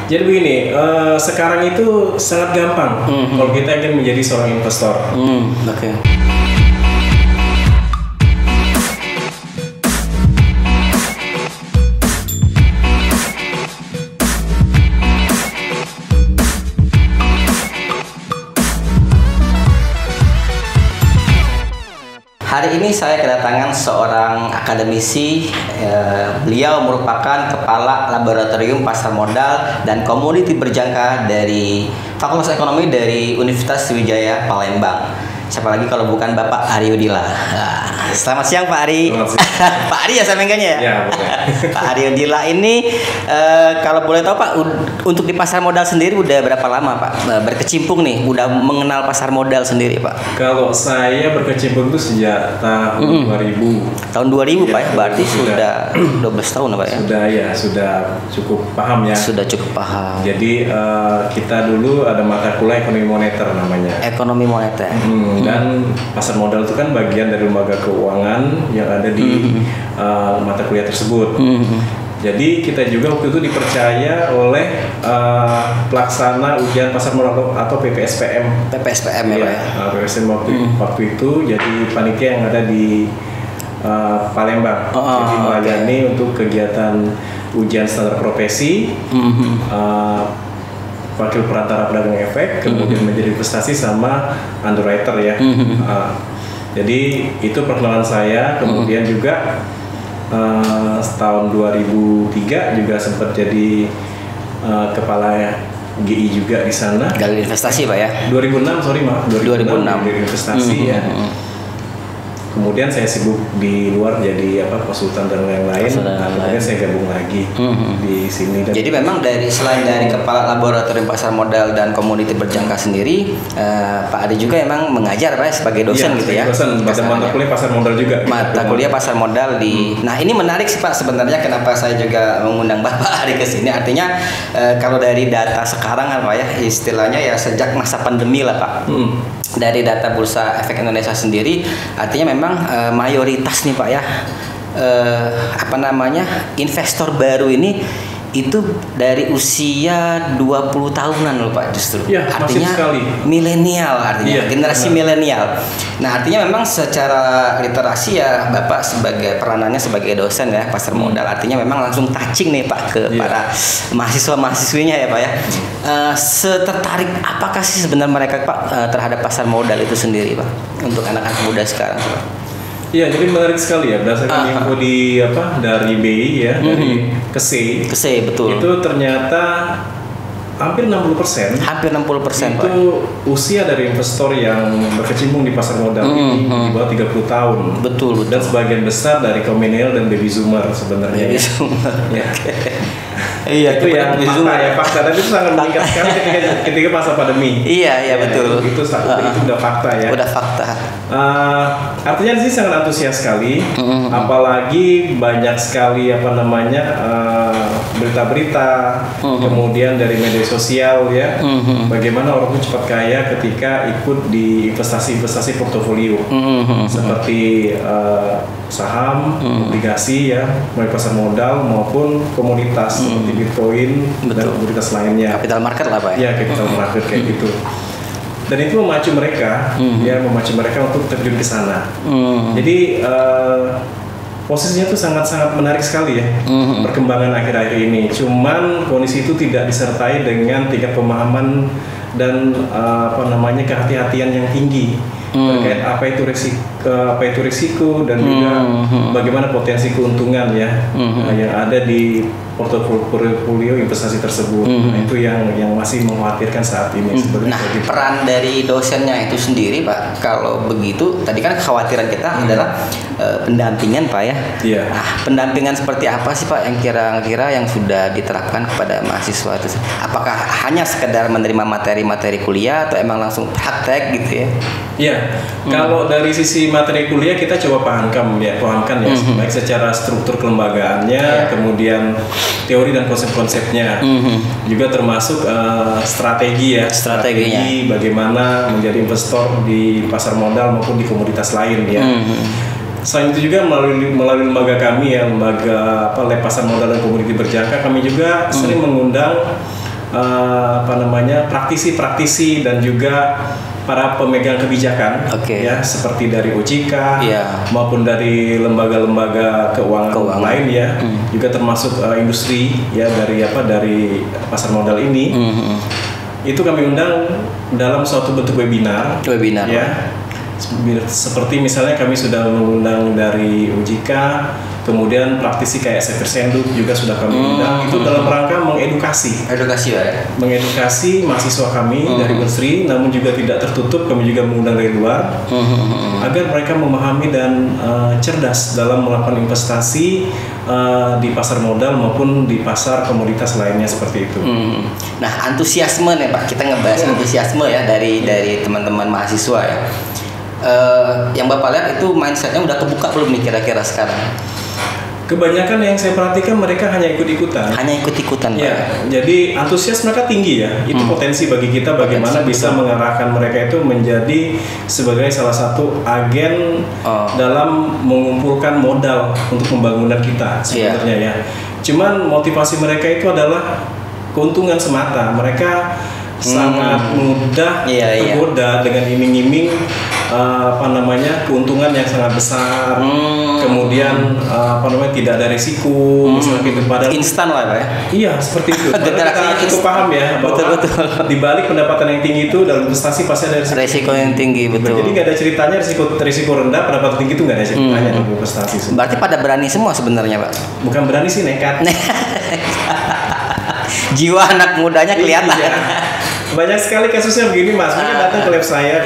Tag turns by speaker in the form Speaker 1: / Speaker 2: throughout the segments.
Speaker 1: Jadi begini, sekarang itu sangat gampang kalau kita ingin menjadi seorang investor.
Speaker 2: Oke. Hari ini saya kedatangan seorang akademisi. Beliau merupakan Kepala Laboratorium Pasar Modal dan Komoditi Berjangka dari Fakultas Ekonomi dari Universitas Sriwijaya Palembang. Siapa lagi kalau bukan Bapak Aryo Dilla. Selamat siang Pak Ari. Pak Ari ya sampaikannya ya?
Speaker 1: Ya, boleh.
Speaker 2: Pak Aryo Dilla ini kalau boleh tahu Pak, untuk di pasar modal sendiri udah berapa lama Pak berkecimpung nih, udah mengenal pasar modal sendiri Pak?
Speaker 1: Kalau saya berkecimpung itu sejak tahun 2000.
Speaker 2: Tahun 2000 Pak ya, berarti sudah 12 tahun Pak ya?
Speaker 1: Sudah cukup paham ya.
Speaker 2: Sudah cukup paham.
Speaker 1: Jadi kita dulu ada mata kuliah ekonomi moneter namanya.
Speaker 2: Ekonomi moneter.
Speaker 1: Dan pasar modal itu kan bagian dari lembaga keuangan yang ada di mata kuliah tersebut. Jadi kita juga waktu itu dipercaya oleh pelaksana ujian pasar modal atau PPSPM.
Speaker 2: PPSPM ya Pak ya?
Speaker 1: PPSPM waktu itu jadi panitia yang ada di Palembang. Jadi melayani untuk kegiatan ujian standar profesi, wakil perantara pedagang efek, kemudian menjadi investasi sama underwriter ya. Jadi itu perkenalan saya. Kemudian juga tahun 2003 juga sempat jadi kepala GI juga di sana.
Speaker 2: Galeri investasi Pak ya?
Speaker 1: 2006
Speaker 2: 2006.
Speaker 1: Galeri investasi ya. Kemudian saya sibuk di luar jadi konsultan dan lain-lain. Kemudian saya gabung lagi di sini.
Speaker 2: Jadi memang selain dari Kepala Laboratorium Pasar Modal dan Komoditi Berjangka sendiri, Pak Adi juga emang mengajar Pak sebagai dosen gitu ya?
Speaker 1: Dosen pada mata kuliah pasar modal juga.
Speaker 2: Mata kuliah pasar modal di. Nah ini menarik sih Pak sebenarnya, kenapa saya juga mengundang Bapak Adi ke sini. Artinya kalau dari data sekarang kan Pak ya, istilahnya ya sejak masa pandemi lah Pak. Dari data Bursa Efek Indonesia sendiri, artinya memang mayoritas nih Pak ya, investor baru ini itu dari usia 20 tahunan loh Pak justru.
Speaker 1: Ya,
Speaker 2: artinya milenial, artinya generasi milenial. Nah artinya memang secara literasi ya Bapak sebagai peranannya sebagai dosen ya pasar modal, artinya memang langsung touching nih Pak ke para mahasiswa-mahasiswinya ya Pak ya. Setertarik apakah sih sebenarnya mereka Pak terhadap pasar modal itu sendiri Pak untuk anak-anak muda sekarang Pak?
Speaker 1: Iya, jadi menarik sekali ya berdasarkan info dari BI ya, dari KSE, betul. Itu ternyata hampir 60%.
Speaker 2: Hampir 60%
Speaker 1: itu Pak. Usia dari investor yang berkecimpung di pasar modal ini di bawah 30 tahun.
Speaker 2: Betul.
Speaker 1: Dan sebagian besar dari kaum milenial dan baby zoomer sebenarnya.
Speaker 2: Baby zoomer.
Speaker 1: Ya.
Speaker 2: Iya,
Speaker 1: itu yang fakta. Tapi itu sangat meningkat sekali ketika masa pandemi.
Speaker 2: Iya betul.
Speaker 1: Itu udah fakta ya.
Speaker 2: Udah fakta.
Speaker 1: Artinya sih sangat antusias sekali. Apalagi banyak sekali berita-berita, kemudian dari media sosial ya. Bagaimana orang itu cepat kaya ketika ikut di investasi portofolio seperti saham, obligasi ya, mulai pasar modal maupun komoditas seperti Bitcoin dan komoditas lainnya.
Speaker 2: Capital market lah Pak
Speaker 1: ya. Ya, capital market kayak gitu. Dan itu memacu mereka untuk terjun ke sana. Jadi posisinya tuh sangat-sangat menarik sekali ya perkembangan akhir-akhir ini. Cuman kondisi itu tidak disertai dengan tingkat pemahaman dan kehati-hatian yang tinggi terkait apa itu risiko dan juga bagaimana potensi keuntungan ya yang ada di portofolio investasi tersebut. Nah, itu yang masih mengkhawatirkan saat ini.
Speaker 2: Nah, peran dari dosennya itu sendiri Pak, kalau begitu tadi kan kekhawatiran kita adalah pendampingan Pak ya.
Speaker 1: Iya.
Speaker 2: Nah, pendampingan seperti apa sih Pak yang kira-kira yang sudah diterapkan kepada mahasiswa itu? Apakah hanya sekedar menerima materi-materi kuliah atau emang langsung praktek gitu ya?
Speaker 1: Iya. Kalau dari sisi materi kuliah kita coba pahamkan ya, baik secara struktur kelembagaannya, kemudian teori dan konsep-konsepnya, juga termasuk strateginya bagaimana menjadi investor di pasar modal maupun di komoditas lain ya. Selain itu juga melalui lembaga kami ya, lembaga Lab Pasar Modal dan Komoditi Berjangka, kami juga sering mengundang praktisi-praktisi dan juga para pemegang kebijakan, ya seperti dari OJK maupun dari lembaga-lembaga keuangan lain ya, juga termasuk industri ya dari pasar modal ini. Itu kami undang dalam suatu bentuk webinar ya. Seperti misalnya kami sudah mengundang dari OJK, kemudian praktisi kayak Xavier Senduk juga sudah kami undang. Itu dalam rangka mengedukasi mahasiswa kami dari industri, namun juga tidak tertutup, kami juga mengundang dari luar agar mereka memahami dan cerdas dalam melakukan investasi di pasar modal maupun di pasar komoditas lainnya seperti itu.
Speaker 2: Nah, antusiasme nih Pak, kita ngebahas antusiasme ya dari teman-teman mahasiswa ya. Yang Bapak lihat itu mindsetnya udah kebuka belum nih kira-kira sekarang?
Speaker 1: Kebanyakan yang saya perhatikan mereka hanya ikut-ikutan. Ya, jadi antusias mereka tinggi ya. Itu potensi bagi kita bagaimana bisa mengarahkan mereka itu menjadi sebagai salah satu agen dalam mengumpulkan modal untuk pembangunan kita sebenarnya ya. Cuman motivasi mereka itu adalah keuntungan semata. Mereka sangat mudah tergoda dengan iming-iming keuntungan yang sangat besar, kemudian tidak ada risiko, misalnya gitu, padahal
Speaker 2: instan lah Pak ya.
Speaker 1: Iya seperti itu. Kita cukup paham ya bahwa di balik pendapatan yang tinggi itu dalam investasi pasti ada
Speaker 2: risiko yang tinggi, betul.
Speaker 1: Jadi nggak ada ceritanya risiko rendah pendapatan tinggi itu nggak ada ceritanya dalam investasi.
Speaker 2: Berarti pada berani semua sebenarnya Pak?
Speaker 1: Bukan berani sih, nekat.
Speaker 2: Jiwa anak mudanya kelihatan.
Speaker 1: Banyak sekali kasusnya begini Mas, mereka datang ke lab saya,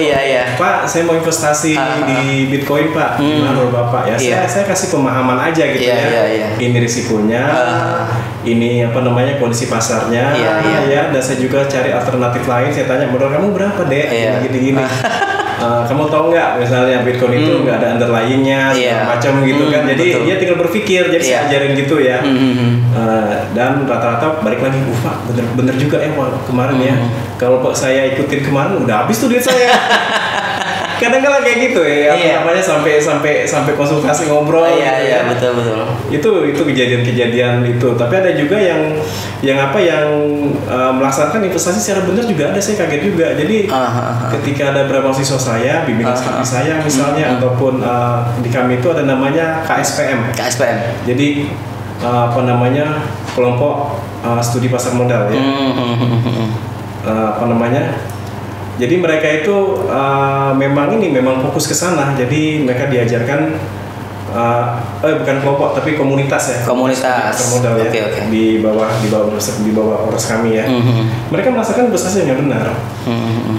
Speaker 1: Pak, saya mau investasi di Bitcoin Pak, gimana menurut Bapak ya? Saya kasih pemahaman aja gitu Ini risikonya, ini kondisi pasarnya, ya, dan saya juga cari alternatif lain. Saya tanya, menurut kamu berapa dek? Gini-gini. Kamu tahu nggak misalnya Bitcoin itu nggak ada underlyingnya segala macam gitu kan, jadi dia tinggal berpikir, jadi saya ajarin gitu ya. Dan rata-rata balik lagi, Pak bener juga ya kemarin ya, kalau saya ikutin kemarin udah habis tuh duit saya. Kadang-kadang kayak gitu ya, sampai konsultasi ngobrol. Betul. Itu kejadian itu. Tapi ada juga yang melaksanakan investasi secara benar juga ada. Saya kaget juga. Jadi ketika ada beberapa mahasiswa saya, bimbingan skripsi saya misalnya, ataupun di kami itu ada namanya KSPM. Jadi kelompok studi pasar modal ya. Jadi mereka itu memang fokus ke sana. Jadi mereka diajarkan bukan kelompok tapi komunitas ya.
Speaker 2: Komunitas
Speaker 1: modal ya. Di bawah Polres kami ya. Mereka merasakan investasi yang benar.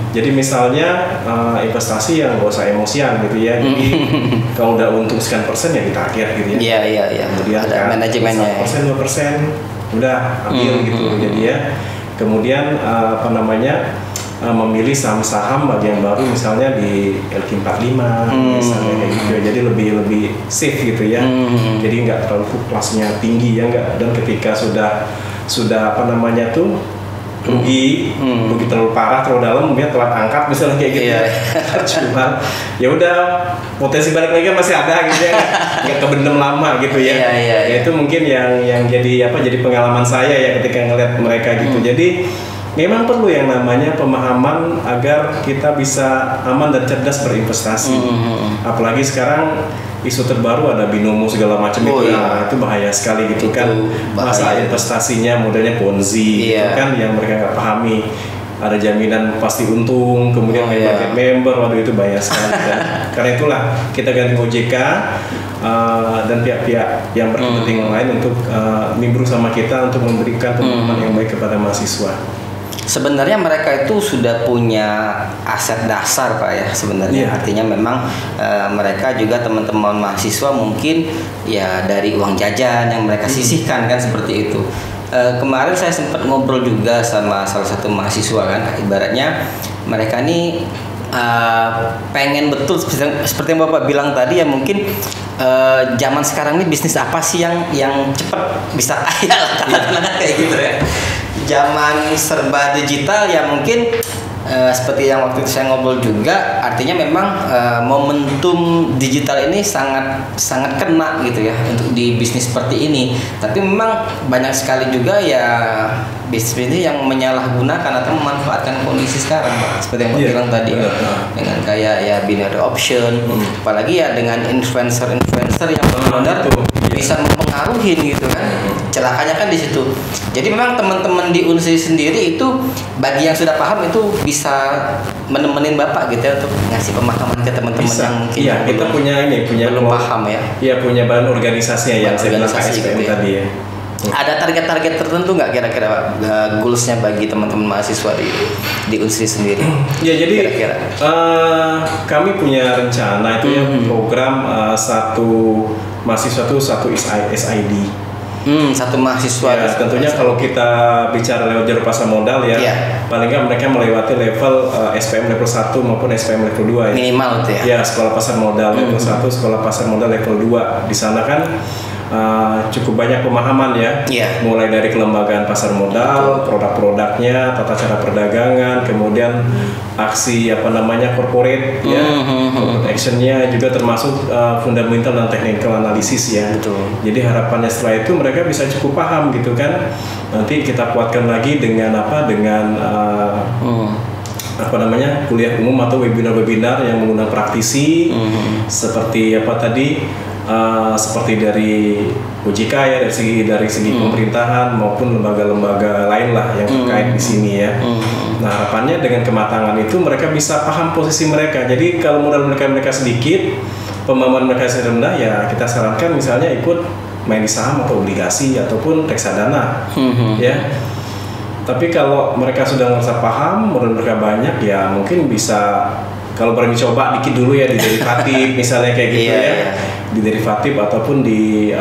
Speaker 1: Jadi misalnya investasi yang nggak usah emosian gitu ya. Jadi kalau udah untung sekian persen ya ditarget gitu ya.
Speaker 2: Iya.
Speaker 1: Kemudian
Speaker 2: ada manajemennya.
Speaker 1: 1%, 2% udah ambil gitu. Jadi ya. Kemudian memilih saham-saham bagian baru misalnya di LQ45 misalnya kayak gitu, jadi lebih safe gitu ya. Jadi nggak terlalu fluktuasinya tinggi ya, nggak, dan ketika sudah rugi terlalu parah, terlalu dalam, mungkin telat angkat misalnya kayak gitu. Cuma ya udah, potensi balik lagi masih ada gitu ya, nggak kebendem lama gitu ya. Ya itu mungkin yang jadi pengalaman saya ya ketika ngeliat mereka gitu. Jadi memang perlu yang namanya pemahaman agar kita bisa aman dan cerdas berinvestasi. Apalagi sekarang isu terbaru ada binomo segala macam itu bahaya sekali gitu kan. Masa investasinya modelnya Ponzi gitu kan, yang mereka nggak pahami. Ada jaminan pasti untung, kemudian market member, waduh itu bahaya sekali kan. Karena itulah kita ganti OJK dan pihak-pihak yang berkepentingan lain untuk nimbrung sama kita untuk memberikan pemahaman yang baik kepada mahasiswa.
Speaker 2: Sebenarnya mereka itu sudah punya aset dasar Pak ya sebenarnya. Artinya memang mereka juga teman-teman mahasiswa mungkin ya dari uang jajan yang mereka sisihkan kan, seperti itu. Kemarin saya sempat ngobrol juga sama salah satu mahasiswa kan, ibaratnya mereka ini pengen betul seperti yang Bapak bilang tadi ya, mungkin zaman sekarang ini bisnis apa sih yang cepat bisa kaya lah katakanlah kayak gitu ya. Zaman serba digital ya mungkin seperti yang waktu itu saya ngobrol juga, artinya memang momentum digital ini sangat kena gitu ya untuk di bisnis seperti ini. Tapi memang banyak sekali juga ya bisnis ini yang menyalahgunakan atau memanfaatkan kondisi sekarang, Pak. Seperti yang Pak bilang tadi, dengan kayak ya binary option, apalagi ya dengan influencer yang benar-benar bisa mempengaruhi gitu kan. Celakanya kan di situ. Jadi memang teman-teman di Unsri sendiri itu bagi yang sudah paham itu bisa menemenin Bapak gitu ya untuk ngasih pemahaman ke teman-teman yang mungkin
Speaker 1: kita punya
Speaker 2: belum paham ya.
Speaker 1: Iya, punya bahan organisasinya yang saya bilang KSPM gitu tadi ya.
Speaker 2: Ada target-target tertentu nggak kira-kira Pak, goalsnya bagi teman-teman mahasiswa di Unsri sendiri?
Speaker 1: Ya, jadi
Speaker 2: kira-kira
Speaker 1: kami punya rencana itu ya, program satu mahasiswa itu satu SID.
Speaker 2: Satu mahasiswa
Speaker 1: ya, tentunya kalau kita bicara lewat jalur pasar modal ya, paling nggak mereka melewati level SPM level 1 maupun SPM level 2 ya.
Speaker 2: Minimal itu ya.
Speaker 1: Ya, sekolah pasar modal level 1, sekolah pasar modal level 2. Di sana kan cukup banyak pemahaman ya, mulai dari kelembagaan pasar modal, produk-produknya, tata cara perdagangan, kemudian aksi corporate ya, corporate actionnya juga termasuk fundamental dan technical analisis ya. Jadi harapannya setelah itu mereka bisa cukup paham gitu kan. Nanti kita kuatkan lagi dengan kuliah umum atau webinar-webinar yang menggunakan praktisi seperti seperti dari OJK ya, dari segi pemerintahan maupun lembaga-lembaga lain lah yang terkait di sini ya. Nah, harapannya dengan kematangan itu mereka bisa paham posisi mereka. Jadi kalau modal mereka sedikit, pemahaman mereka rendah ya, kita sarankan misalnya ikut main di saham atau obligasi ataupun reksadana ya. Tapi kalau mereka sudah merasa paham, modal mereka banyak ya, mungkin bisa kalau berani coba dikit dulu ya di derivatif misalnya kayak gitu di derivatif ataupun di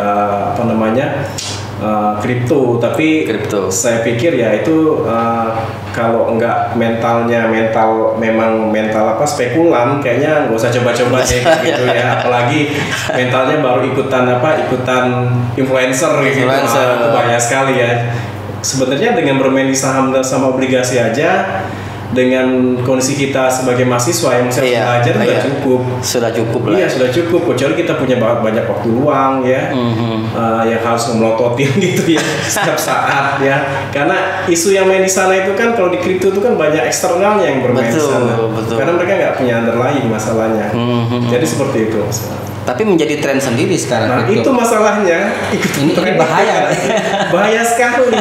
Speaker 1: kripto. Tapi saya pikir ya itu kalau enggak mental spekulan, kayaknya nggak usah coba-coba deh gitu ya. Apalagi mentalnya baru ikutan influencer gitu. Itu bahaya sekali ya. Sebenarnya dengan bermain di saham sama obligasi aja, dengan kondisi kita sebagai mahasiswa yang masih belajar sudah cukup lah. Iya, sudah cukup. Kecuali kita punya banyak waktu luang ya, yang harus melototin gitu ya setiap saat ya. Karena isu yang main di sana itu kan, kalau di kripto itu kan banyak eksternalnya yang bermain di sana. Karena mereka nggak punya underlying masalahnya. Jadi seperti itu masalah.
Speaker 2: Tapi menjadi tren sendiri sekarang.
Speaker 1: Nah, itu masalahnya.
Speaker 2: Ini bahaya.
Speaker 1: Bahaya sekali.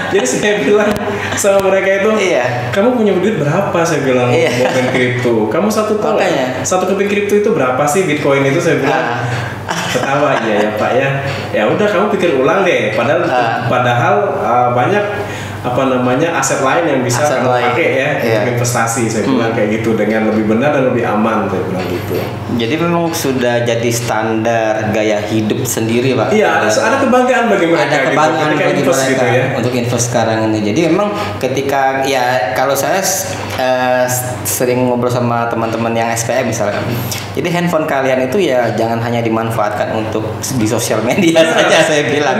Speaker 1: Jadi saya bilang sama mereka itu, kamu punya duit berapa? Saya bilang mau main kripto. Kamu satu keping kripto itu berapa sih Bitcoin itu? Saya bilang. Ketawa ya Pak ya. Ya udah, kamu pikir ulang deh. Padahal banyak aset lain yang bisa kamu pakai ya untuk investasi. Saya bilang kayak gitu, dengan lebih benar dan lebih aman, saya bilang gitu.
Speaker 2: Jadi memang sudah jadi standar gaya hidup sendiri Pak.
Speaker 1: Iya, ada kebanggaan bagi mereka.
Speaker 2: Ada kebanggaan
Speaker 1: gitu,
Speaker 2: bagi mereka
Speaker 1: gitu ya,
Speaker 2: untuk invest sekarang ini. Jadi memang ketika kalau saya sering ngobrol sama teman-teman yang SPM misalkan, jadi handphone kalian itu ya jangan hanya dimanfaatkan untuk di sosial media saja, saya bilang.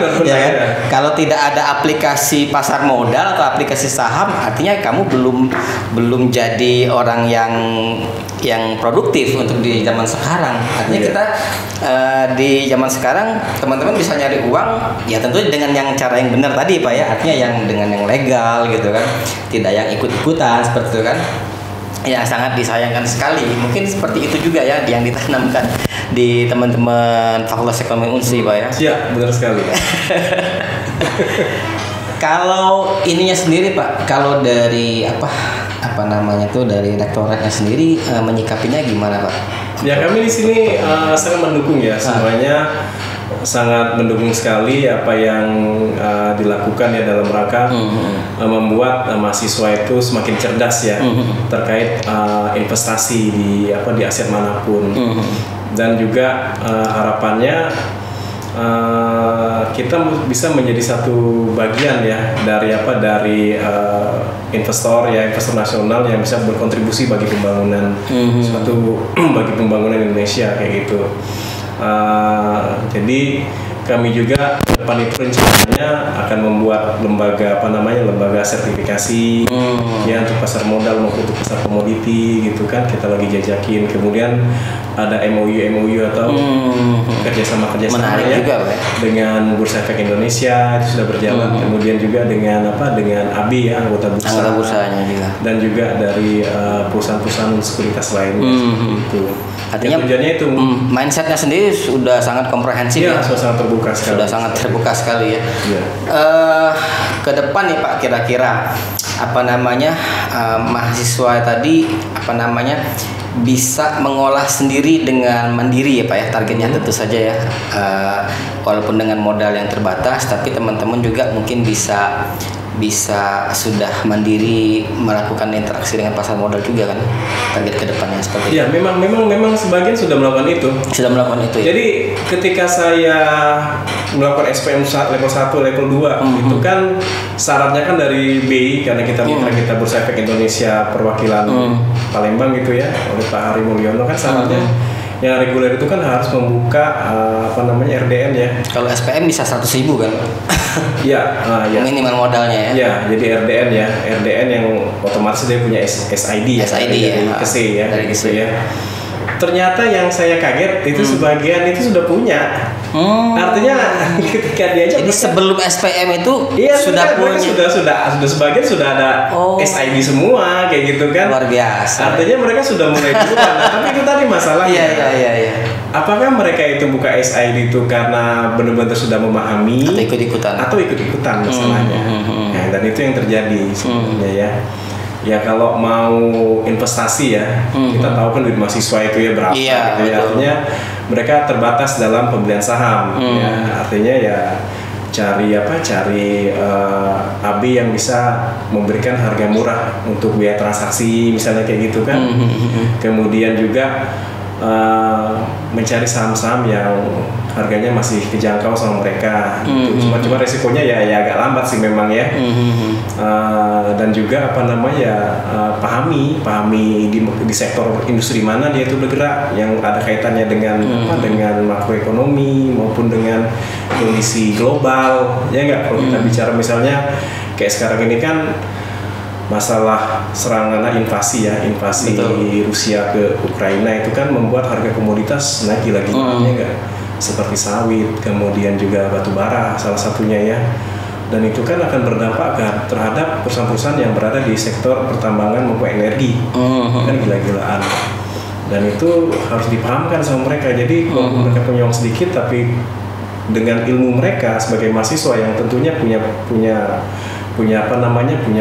Speaker 2: Kalau tidak ada aplikasi pasar modal atau aplikasi saham, artinya kamu belum jadi orang yang produktif untuk di zaman sekarang. Artinya kita di zaman sekarang teman-teman bisa nyari uang ya tentu dengan cara yang benar tadi Pak ya, artinya yang dengan yang legal gitu kan, tidak yang ikut-ikutan seperti itu kan. Ya, sangat disayangkan sekali. Mungkin seperti itu juga ya yang ditanamkan di teman-teman Fakultas Ekonomi Unsri Pak ya.
Speaker 1: Iya, benar sekali.
Speaker 2: Kalau ininya sendiri Pak, kalau dari dari rektoratnya sendiri menyikapinya gimana Pak?
Speaker 1: Ya, kami di sini sangat mendukung ya, semuanya sangat mendukung sekali apa yang dilakukan ya dalam rangka membuat mahasiswa itu semakin cerdas ya terkait investasi di aset manapun. Dan juga harapannya kita bisa menjadi satu bagian ya dari investor nasional yang bisa berkontribusi bagi pembangunan bagi pembangunan Indonesia kayak gitu. Jadi kami juga depan itu rencananya akan membuat lembaga lembaga sertifikasi ya untuk pasar modal maupun untuk pasar komoditi gitu kan, kita lagi jajakin. Kemudian ada MOU atau kerjasama ya
Speaker 2: juga,
Speaker 1: dengan Bursa Efek Indonesia itu sudah berjalan. Kemudian juga dengan ABI ya, anggota
Speaker 2: bursanya juga,
Speaker 1: dan juga dari perusahaan-perusahaan sekuritas lainnya itu.
Speaker 2: Artinya tujuannya itu mindsetnya sendiri sudah sangat komprehensif ya,
Speaker 1: sudah sangat terbuka sekali.
Speaker 2: Sudah sangat terbuka sekali ya. Ke depan nih Pak, kira-kira mahasiswa tadi bisa mengolah sendiri dengan mandiri ya Pak ya, targetnya tentu saja ya, walaupun dengan modal yang terbatas, tapi teman-teman juga mungkin bisa sudah mandiri melakukan interaksi dengan pasar modal juga kan, target kedepannya seperti itu.
Speaker 1: Ya, memang sebagian sudah melakukan itu.
Speaker 2: Ya?
Speaker 1: Jadi ketika saya melakukan SPM level 1, level 2 itu kan syaratnya kan dari BI, karena kita mitra kita Bursa Efek Indonesia perwakilan Palembang gitu ya, oleh Pak Hari Mulyono, kan syaratnya yang reguler itu kan harus membuka RDN ya.
Speaker 2: Kalau SPM bisa 100.000 kan?
Speaker 1: Ya.
Speaker 2: Minimal modalnya ya.
Speaker 1: Ya, jadi RDN yang otomatis dia punya SID ya. Dari KSE ya.
Speaker 2: Dari KSE
Speaker 1: ya. Ternyata yang saya kaget itu sebagian itu sudah punya. Artinya ketika dia aja.
Speaker 2: Jadi sebelum SPM itu sudah punya.
Speaker 1: Sudah sebagian sudah ada SID semua kayak gitu kan.
Speaker 2: Luar biasa.
Speaker 1: Artinya mereka sudah mulai duluan. Tapi itu tadi masalahnya.
Speaker 2: Iya.
Speaker 1: Apakah mereka itu buka SID itu karena benar-benar sudah memahami atau ikut-ikutan masalahnya. Nah, dan itu yang terjadi sebenarnya ya. Ya kalau mau investasi ya, kita tahu kan duit mahasiswa itu ya berapa gitu ya. Artinya mereka terbatas dalam pembelian saham ya. Artinya ya cari AB yang bisa memberikan harga murah untuk biaya transaksi misalnya kayak gitu kan. Kemudian juga mencari saham-saham yang harganya masih kejangkau sama mereka. Cuma resikonya ya agak lambat sih memang ya. Dan juga pahami di sektor industri mana dia itu bergerak, yang ada kaitannya dengan dengan makroekonomi maupun dengan kondisi global ya enggak. Kalau kita bicara misalnya kayak sekarang ini kan masalah serangan invasi Rusia ke Ukraina itu kan membuat harga komoditas naik gila-gilaan ya enggak, seperti sawit, kemudian juga batu bara salah satunya ya. Dan itu kan akan berdampak terhadap perusahaan-perusahaan yang berada di sektor pertambangan maupun energi. Kan gila-gilaan. Dan itu harus dipahamkan sama mereka. Jadi kalau mereka punya uang sedikit tapi dengan ilmu mereka sebagai mahasiswa yang tentunya punya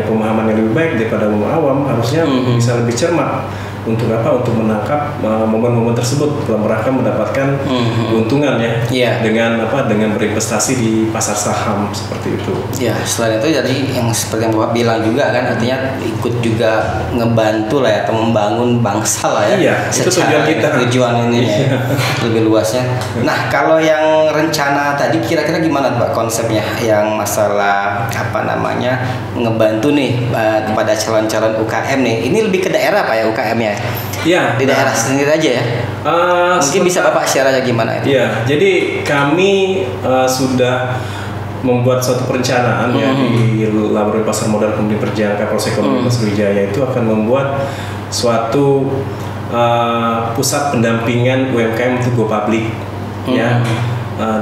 Speaker 1: pemahaman yang lebih baik daripada umum awam, harusnya bisa lebih cermat untuk menangkap momen-momen tersebut dalam rangka mendapatkan keuntungan ya dengan berinvestasi di pasar saham seperti itu.
Speaker 2: Ya, selain itu jadi yang seperti yang Bapak bilang juga kan, artinya ikut juga ngebantu lah ya, atau membangun bangsa lah ya.
Speaker 1: Iya, itu tujuan kita.
Speaker 2: Tujuan ini ya, lebih luasnya. Nah, kalau yang rencana tadi kira-kira gimana Pak konsepnya, yang masalah ngebantu nih kepada calon-calon UKM nih. Ini lebih ke daerah Pak ya UKM-nya.
Speaker 1: Ya,
Speaker 2: di daerah sendiri aja ya. Mungkin bisa Bapak share aja gimana itu.
Speaker 1: Iya, jadi kami sudah membuat suatu perencanaan ya di Laboratorium Pasar Modal Kemudian Perjangka Proses Ekonomi Sriwijaya itu akan membuat suatu pusat pendampingan UMKM untuk go public ya.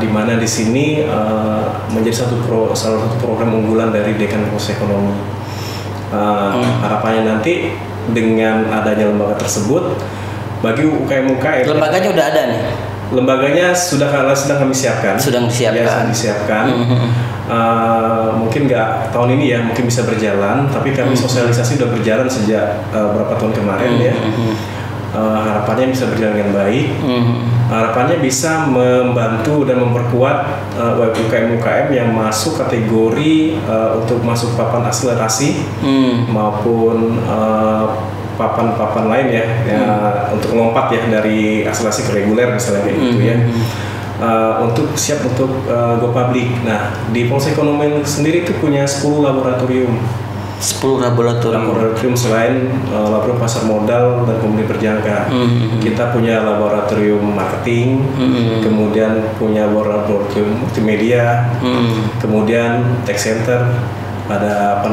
Speaker 1: Di mana di sini menjadi salah satu program unggulan dari Dekan Proses Ekonomi. Harapannya nanti dengan adanya lembaga tersebut bagi UKM-UKM.
Speaker 2: Lembaganya udah ada nih.
Speaker 1: Lembaganya sedang kami siapkan.
Speaker 2: Sedang disiapkan.
Speaker 1: Mungkin nggak tahun ini ya, mungkin bisa berjalan. Tapi kami sosialisasi sudah berjalan sejak beberapa tahun kemarin ya. Harapannya bisa berjalan dengan baik. Harapannya bisa membantu dan memperkuat UKM-UKM yang masuk kategori untuk masuk papan akselerasi maupun papan-papan lain ya, untuk melompat ya dari akselerasi ke reguler misalnya kayak gitu ya. Untuk siap untuk go public. Nah, di Polsek Ekonomi sendiri itu punya 10 laboratorium
Speaker 2: 10 laboratorium
Speaker 1: selain laboratorium pasar modal dan komoditi berjangka. Kita punya laboratorium marketing, kemudian punya laboratorium multimedia, kemudian tech center, ada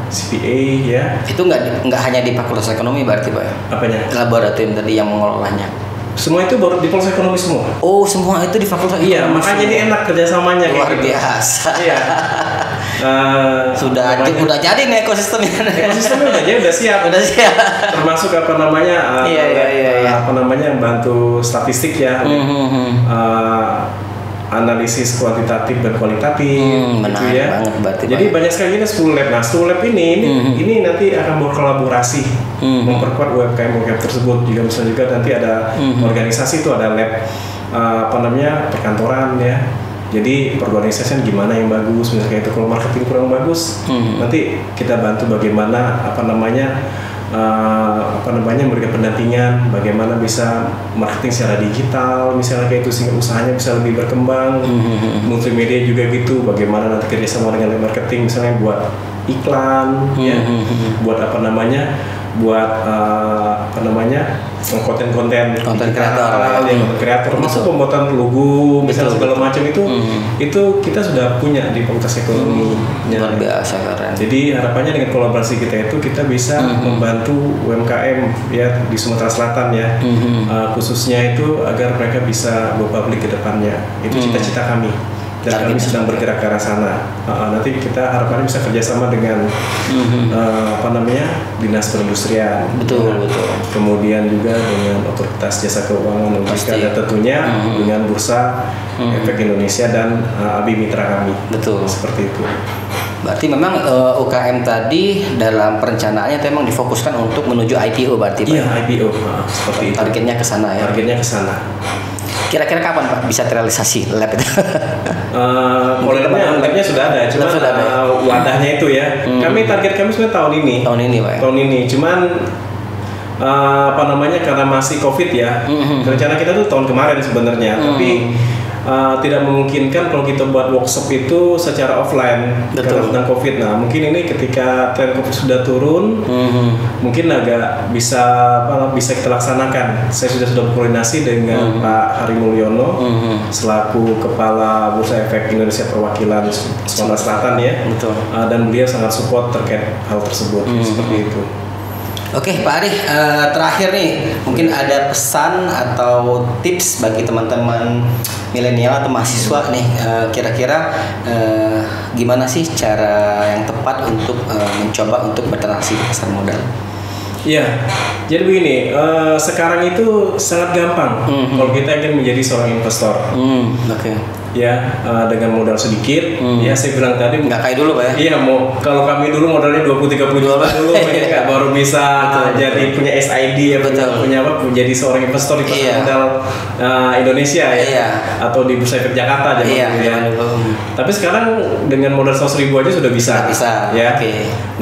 Speaker 1: CPA ya.
Speaker 2: Itu nggak hanya di Fakultas Ekonomi berarti Pak? Apanya? Laboratorium tadi yang mengelolanya.
Speaker 1: Semua itu baru di Fakultas Ekonomi semua.
Speaker 2: Oh, semua itu di Fakultas Ekonomi.
Speaker 1: Iya, makanya jadi enak kerjasamanya.
Speaker 2: Luar biasa.
Speaker 1: Iya.
Speaker 2: Udah jadi nih ekosistemnya.
Speaker 1: Ekosistemnya udah siap. Termasuk bantu statistik ya. Analisis kuantitatif dan kualitatif gitu ya.
Speaker 2: Banget berarti.
Speaker 1: Jadi banyak sekali ini 10 lab. Nah, 10 lab ini nanti akan berkolaborasi memperkuat UMKM tersebut. Juga misalnya juga nanti ada organisasi itu ada lab perkantoran ya. Jadi perorganisasian gimana yang bagus, misalnya kayak itu kalau marketing kurang bagus, nanti kita bantu bagaimana memberikan pendampingan, bagaimana bisa marketing secara digital, misalnya kayak itu sehingga usahanya bisa lebih berkembang. Multimedia juga gitu, bagaimana nanti kerjasama dengan marketing, misalnya buat iklan, ya, buat konten-konten kreator, masuk pembuatan logo, misalnya segala macam itu kita sudah punya di Fakultas Ekonomi.
Speaker 2: Luar biasa keren.
Speaker 1: Jadi harapannya dengan kolaborasi kita itu kita bisa membantu UMKM ya di Sumatera Selatan ya, khususnya itu agar mereka bisa go public ke depannya. Itu cita-cita kami. Dan kami sedang bergerak ke arah sana. Nanti kita harapannya bisa kerjasama dengan dinas perindustrian.
Speaker 2: Betul.
Speaker 1: Kemudian juga dengan otoritas jasa keuangan OJK dan tentunya dengan bursa efek Indonesia dan ABI mitra kami.
Speaker 2: Betul.
Speaker 1: Seperti itu.
Speaker 2: Berarti memang UKM tadi dalam perencanaannya itu memang difokuskan untuk menuju IPO berarti Pak?
Speaker 1: Iya, IPO. Seperti itu.
Speaker 2: Targetnya ke sana ya.
Speaker 1: Targetnya ke sana.
Speaker 2: Kira-kira kapan Pak bisa terrealisasi lab itu?
Speaker 1: Labnya sudah ada, cuma wadahnya itu ya. Target kami sebenarnya tahun ini.
Speaker 2: Pak.
Speaker 1: Tahun ini, cuman karena masih COVID ya. Rencana kita tuh tahun kemarin sebenarnya, tapi tidak memungkinkan kalau kita buat workshop itu secara offline karena sedang COVID. Nah, mungkin ini ketika tren COVID sudah turun, mungkin agak bisa kita laksanakan. Saya sudah berkoordinasi dengan Pak Hari Mulyono selaku Kepala Bursa Efek Indonesia Perwakilan Sumatera Selatan ya. Dan beliau sangat support terkait hal tersebut seperti itu.
Speaker 2: Oke Pak Ari, terakhir nih mungkin ada pesan atau tips bagi teman-teman milenial atau mahasiswa nih, kira-kira gimana sih cara yang tepat untuk mencoba untuk bertransaksi di pasar modal?
Speaker 1: Iya, jadi begini, sekarang itu sangat gampang kalau kita ingin menjadi seorang investor. Ya, dengan modal sedikit. Ya, saya bilang tadi
Speaker 2: nggak kayak dulu Pak ya?
Speaker 1: Iya, kalau kami dulu modalnya 20-30 juta dulu, ya, baru bisa jadi punya SID ya, punya menjadi seorang investor di pasar modal Indonesia ya, atau di Bursa Efek Jakarta Tapi sekarang dengan modal 100.000 aja sudah bisa. Ya.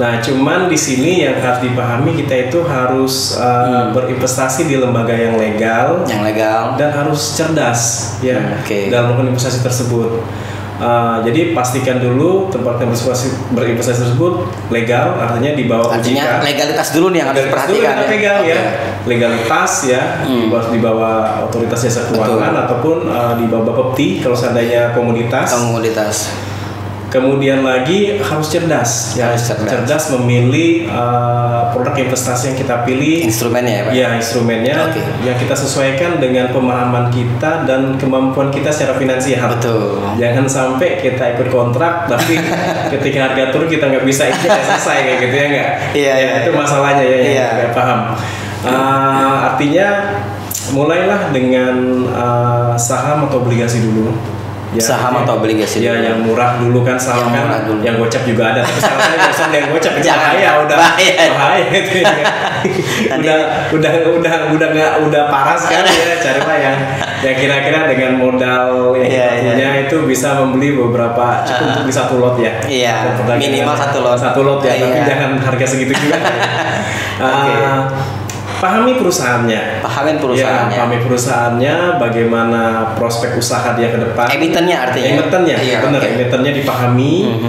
Speaker 1: Nah, cuman di sini yang harus dipahami, kita itu harus berinvestasi di lembaga yang legal dan harus cerdas ya dalam melakukan investasi tersebut. Jadi pastikan dulu tempat berinvestasi tersebut legal, artinya di bawah OJK.
Speaker 2: Artinya legalitas dulu nih yang harus diperhatikan
Speaker 1: ya. Legalitas ya, di bawah otoritas jasa keuangan ataupun di bawah Bapepti kalau seandainya komoditas. Kemudian lagi harus cerdas, cerdas memilih produk investasi yang kita pilih,
Speaker 2: instrumennya ya Pak?
Speaker 1: Ya, instrumennya yang kita sesuaikan dengan pemahaman kita dan kemampuan kita secara finansial. Jangan sampai kita ikut kontrak tapi ketika harga turun kita nggak bisa ikut selesai kayak gitu ya nggak? Itu masalahnya ya, nggak paham. Artinya mulailah dengan saham atau obligasi dulu.
Speaker 2: Saham atau obligasi
Speaker 1: ya, yang murah dulu kan, saham kan yang gocap juga ada, tapi salahnya biasanya yang gocap itu bahaya itu ya. udah parah sekali ya. Carilah yang kira-kira dengan modal yang kita punya itu bisa membeli beberapa, cukup untuk beli 1 lot ya.
Speaker 2: Minimal 1 lot
Speaker 1: ya, tapi jangan harga segitu juga. Pahami perusahaannya. Pahami perusahaannya, bagaimana prospek usaha dia ke depan.
Speaker 2: Emitennya artinya.
Speaker 1: Emitennya dipahami.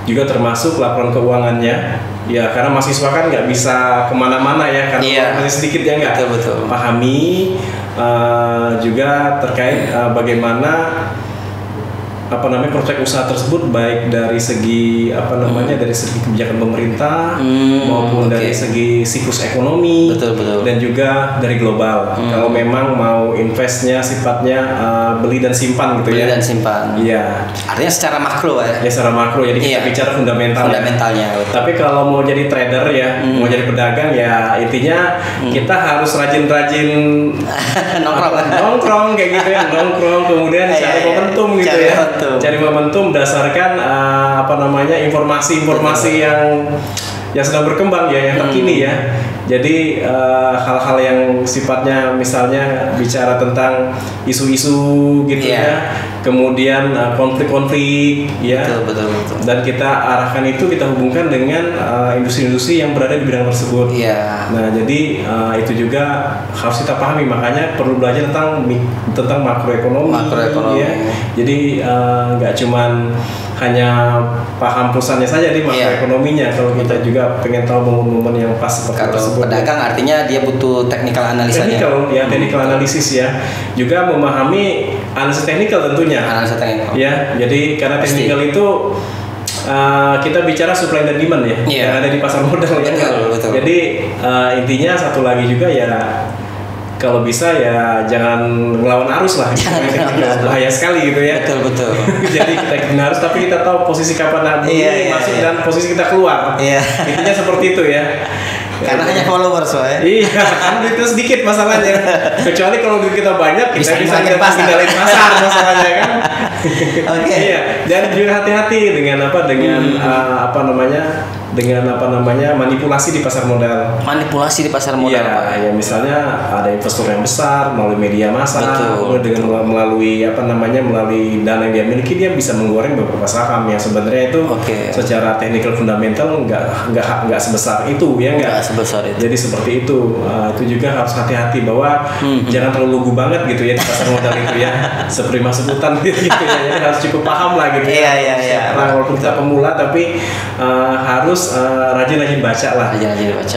Speaker 1: Juga termasuk laporan keuangannya. Ya karena mahasiswa kan nggak bisa kemana-mana ya karena masih sedikit ya nggak memahami juga terkait bagaimana prospek usaha tersebut baik dari segi dari segi kebijakan pemerintah maupun dari segi siklus ekonomi dan juga dari global. Kalau memang mau investnya sifatnya beli dan simpan gitu
Speaker 2: beli dan simpan.
Speaker 1: Iya.
Speaker 2: Artinya secara makro ya.
Speaker 1: Ya secara makro. Jadi kita bicara fundamentalnya. Tapi kalau mau jadi trader ya, mau jadi pedagang ya intinya kita harus rajin-rajin nongkrong kayak gitu ya, nongkrong kemudian cari momentum gitu ya. Cari momentum berdasarkan informasi-informasi yang sedang berkembang ya, yang terkini ya. Jadi hal-hal yang sifatnya misalnya bicara tentang isu-isu gitu ya, kemudian konflik-konflik ya,
Speaker 2: betul.
Speaker 1: dan kita arahkan itu, kita hubungkan dengan industri-industri yang berada di bidang tersebut. Nah jadi itu juga harus kita pahami, makanya perlu belajar tentang makroekonomi. Ya. Jadi nggak cuman hanya paham perusahaannya saja di makroekonominya, kalau kita juga pengen tahu momen-momen yang pas seperti tersebut.
Speaker 2: Pedagang artinya dia butuh technical analisanya.
Speaker 1: Technical analisis ya. Juga memahami analisis teknikal tentunya.
Speaker 2: Analisis teknikal.
Speaker 1: Ya, jadi karena teknikal itu kita bicara supply dan demand ya, yang ada di pasar modal ya.
Speaker 2: Betul.
Speaker 1: Jadi intinya satu lagi juga ya, kalau bisa ya jangan melawan arus lah, bahaya sekali gitu ya.
Speaker 2: Betul.
Speaker 1: Jadi kita ikutin arus, tapi kita tahu posisi kapan masuk dan posisi kita keluar. Intinya seperti itu ya.
Speaker 2: Karena hanya followers ya.
Speaker 1: Iya, kan duit kita sedikit masalahnya. Kecuali kalau duit kita banyak, kita bisa kendaliin pasar masalahnya kan. Iya, dan juga hati-hati dengan manipulasi di pasar modal.
Speaker 2: Manipulasi di pasar modal.
Speaker 1: Ya misalnya ada investor yang besar melalui media massa, dengan melalui dana yang dia miliki, dia bisa menggoreng beberapa saham yang sebenarnya itu secara technical fundamental nggak sebesar itu ya nggak
Speaker 2: sebesar itu.
Speaker 1: Jadi seperti itu. Itu juga harus hati-hati bahwa jangan terlalu lugu banget gitu ya di pasar modal itu ya, seperti masuk hutan gitu ya. Jadi harus cukup paham lah gitu.
Speaker 2: Iya.
Speaker 1: Walaupun kita pemula tapi harus rajin-rajin baca lah.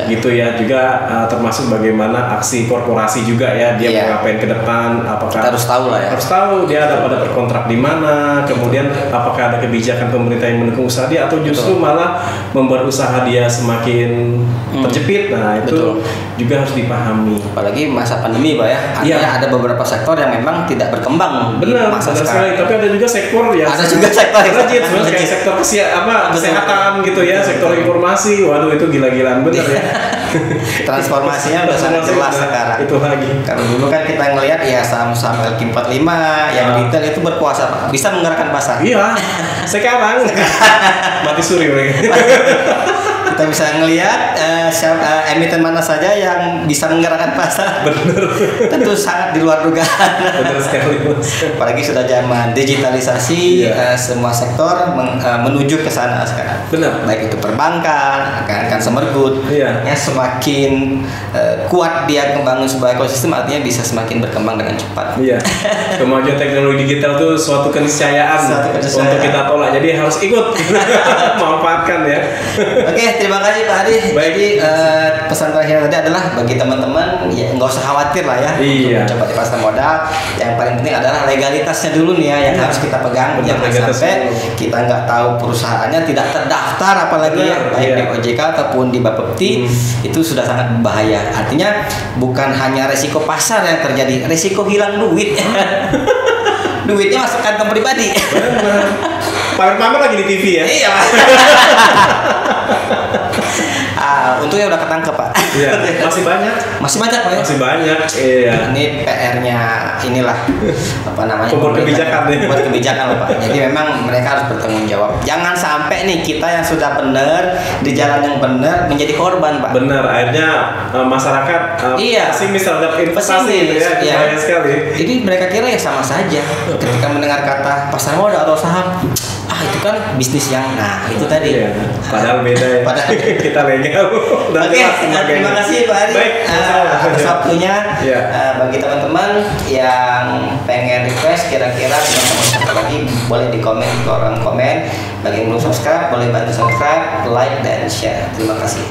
Speaker 1: Gitu ya. Juga termasuk bagaimana aksi korporasi juga ya, dia mau ngapain ke depan, apakah
Speaker 2: kita harus tahu lah ya.
Speaker 1: Harus tahu dia pada berkontrak di mana, kemudian apakah ada kebijakan pemerintah yang mendukung usaha dia atau justru malah membuat usaha dia semakin terjepit. Nah, itu juga harus dipahami.
Speaker 2: Apalagi masa pandemi, Pak ya. Artinya ada beberapa sektor yang memang tidak berkembang.
Speaker 1: Benar sekali. Tapi ada juga sektor yang legit, kayak sektor kesehatan gitu ya, sektor informasi. Waduh, itu gila-gilaan bener ya.
Speaker 2: Transformasinya udah sangat jelas sekarang.
Speaker 1: Itu lagi.
Speaker 2: Kalau dulu kan kita ngelihat ya saham-saham LQ45 yang retail itu berkuasa, Pak. Bisa menggerakkan pasar.
Speaker 1: Iya. Sekarang mati suri mereka.
Speaker 2: Kita bisa ngelihat emiten mana saja yang bisa menggerakkan pasar.
Speaker 1: Benar.
Speaker 2: Tentu sangat di luar dugaan.
Speaker 1: Benar sekali.
Speaker 2: Apalagi sudah zaman digitalisasi, semua sektor menuju ke sana sekarang.
Speaker 1: Benar.
Speaker 2: Baik itu perbankan, consumer good, ya semakin kuat dia membangun sebuah ekosistem, artinya bisa semakin berkembang dengan cepat.
Speaker 1: Iya. Kemajuan teknologi digital itu suatu keniscayaan untuk kita tolak. Jadi harus ikut manfaatkan ya.
Speaker 2: Oke, terima kasih Pak Adi. Jadi pesan terakhir tadi adalah bagi teman-teman ya nggak usah khawatir lah ya untuk mencoba di pasar modal. Yang paling penting adalah legalitasnya dulu nih ya yang harus kita pegang. Jangan sampai kita nggak tahu perusahaannya, tidak terdaftar apalagi baik di OJK ataupun di Bapepti, itu sudah sangat berbahaya. Artinya bukan hanya resiko pasar yang terjadi, resiko hilang duit. Duitnya masuk kantong pribadi.
Speaker 1: Pamer-pamer lagi di TV ya.
Speaker 2: Iya. Untungnya udah ketangkep Pak.
Speaker 1: Iya. Masih banyak Pak ya? Masih banyak. Iya.
Speaker 2: Ini PR-nya inilah
Speaker 1: Pembuat kebijakan
Speaker 2: loh Pak. Jadi memang mereka harus bertanggung jawab. Jangan sampai nih kita yang sudah benar di jalan yang benar menjadi korban Pak.
Speaker 1: Benar. Akhirnya masyarakat pesimis terhadap investasi ya. Bahaya sekali.
Speaker 2: Jadi mereka kira ya sama saja ketika mendengar kata pasar modal atau saham. Itu kan bisnis yang itu tadi.
Speaker 1: Padahal beda ya. Kita legal.
Speaker 2: Oke, terima kasih Pak Ari atas waktunya. Bagi teman-teman yang pengen request kira-kira teman-teman lagi boleh di komen di kolom komen. Bagi yang belum subscribe boleh bantu subscribe, like dan share. Terima kasih.